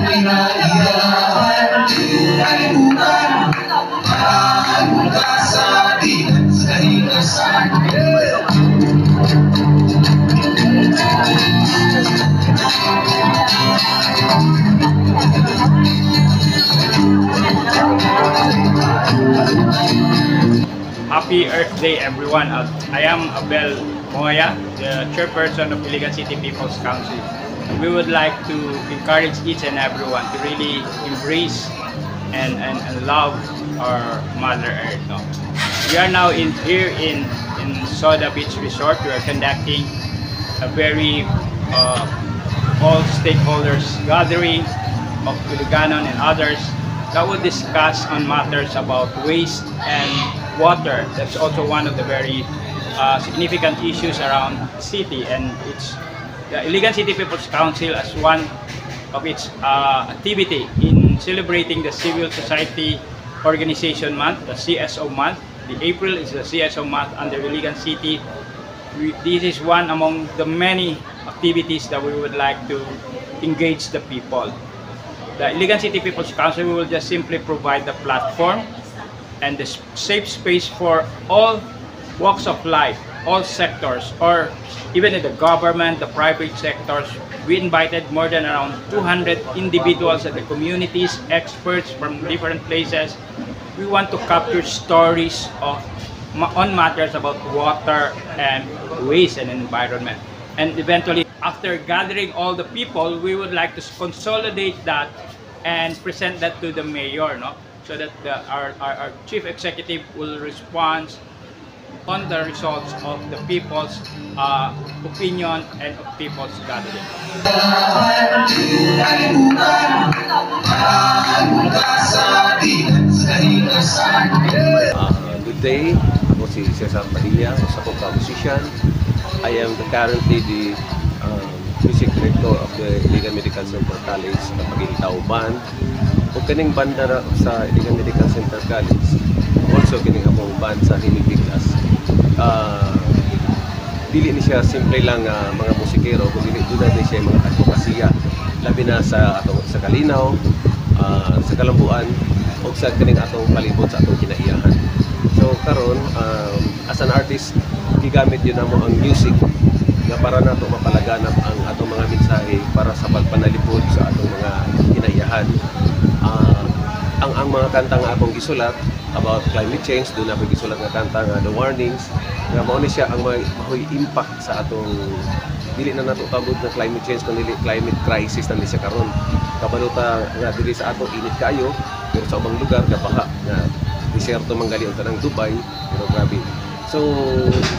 Pinaiyahan ay bukan Parahan mula sa atin sa hinasan. Happy Earth Day, everyone. I am Abel Moya, the chairperson of Iligan City People's Council. We would like to encourage each and everyone to really embrace and love our Mother Earth. No? We are now here in Soda Beach Resort. We are conducting a very all stakeholders gathering of Iliganon and others that would discuss on matters about waste and water. That's also one of the very significant issues around the city, and it's the Iligan City People's Council as one of its activity in celebrating the Civil Society Organization Month, the CSO month. The April is the CSO month under Iligan City. This is one among the many activities that we would like to engage the people. The Iligan City People's Council will just simply provide the platform and the safe space for all walks of life, all sectors, or even in the government, the private sectors. We invited more than around 200 individuals at the communities, experts from different places. We want to capture stories on matters about water and waste and environment. And eventually, after gathering all the people, we would like to consolidate that and present that to the mayor, no? So that our chief executive will respond on the results of the people's opinion and of people's gathering. Good day, ako si Cesar Padilla, isa ko musician. I am currently the music director of the Iligan Medical Center College sa Pagilitaw Band. Kung kining banda sa Iligan Medical Center College, also kining akong band sa Hinibiglas. Dili ni siya simple lang mga musikero, kundi doon na siya mga advokasya, labi na sa Kalinaw, sa Kalambuan, o sa kining atong palibot sa atong kinaiyahan. So karon as an artist, gigamit yun mo ang music nga para nato mapalaganap ang atong mga mensahe para sa pagpanalipod sa atong mga kinaiyahan. Ang mga kanta nga akong gisulat about climate change, doon ako gisulat nga kanta nga The Warnings, nga mao ni siya ang mahoy impact sa atong dili na nato tabod na climate change kundi climate crisis na siya karon. Kabaluta nga dili sa ato init kayo, pero sa ubang lugar nga baha nga disyerto manggali unta ng Dubai, pero grabe. So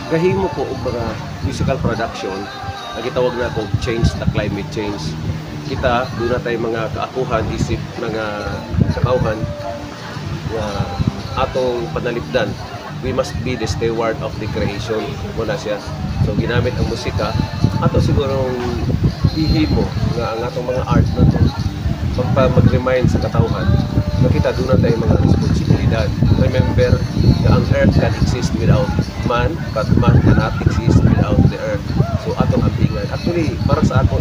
gahimo ko og mga musical production na gitawag na ko change the climate change. Kita doon na tayo mga kaakuhan isip mga katawhan nga atong panalipdan. We must be the steward of the creation muna siya. So ginamit ang musika ato sigurong ihimo nga ang atong mga art na to mag-remind sa katawhan na kita doon na tayo mga responsibilidad. Remember na ang earth can exist without man, but man cannot exist without the earth. So atong ambingan. Actually, para sa ako,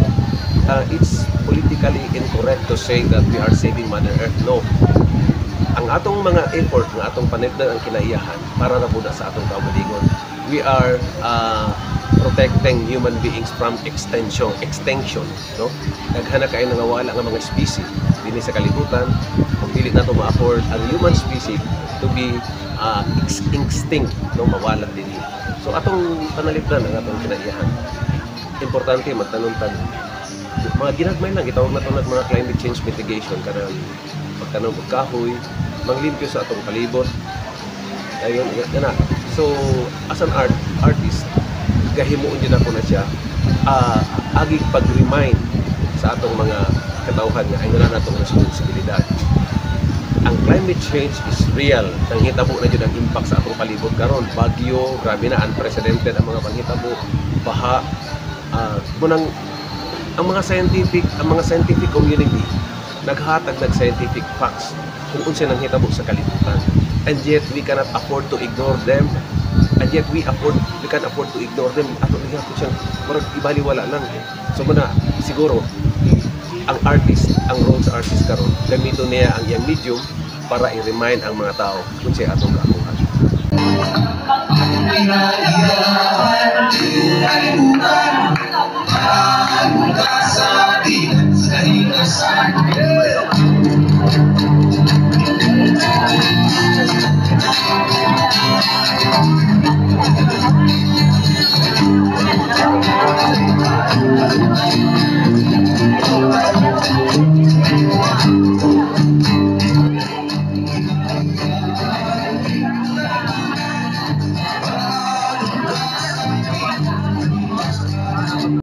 it's politically incorrect to say that we are saving Mother Earth. No. Ang atong mga effort, ng atong panibdan ang kinaiyahan para na po sa atong kaugalingon. We are protecting human beings from extinction, no? Naghana kayo nga wala nga mga species dinhi sa kalibutan. Kung dili nato ma-afford ang human species to be extinct, no, mawala dinhi. So atong panalipdan ang atong kinaiyahan. Importante magtanong-tan. Mga ginagmay lang gitawag nato ng mga climate change mitigation kanang pagtanong og kahoy, manglimpyo sa atong palibot. Ayun, na. So as an artist, gahimuon din ako na siya agig pag-remind sa atong mga katawhan nga ay wala natong responsibilidad. Ang climate change is real. Nanghitabo na dyan ang impact sa atong palibot karon. Bagyo, grabe na, unprecedented ang mga panghitabo, baha. Ang mga scientific community naghatag ng scientific facts kung unsa nang hitabo sa kalibutan. And yet we cannot afford to ignore them. And yet we can afford to ignore them. Ato niya po siyang parang ibaliwala lang. So muna siguro ang artist, ang role sa artist karon, gamito niya ang iyang medium para i-remind ang mga tao kung siya atong kakuhan. Pinaiyahan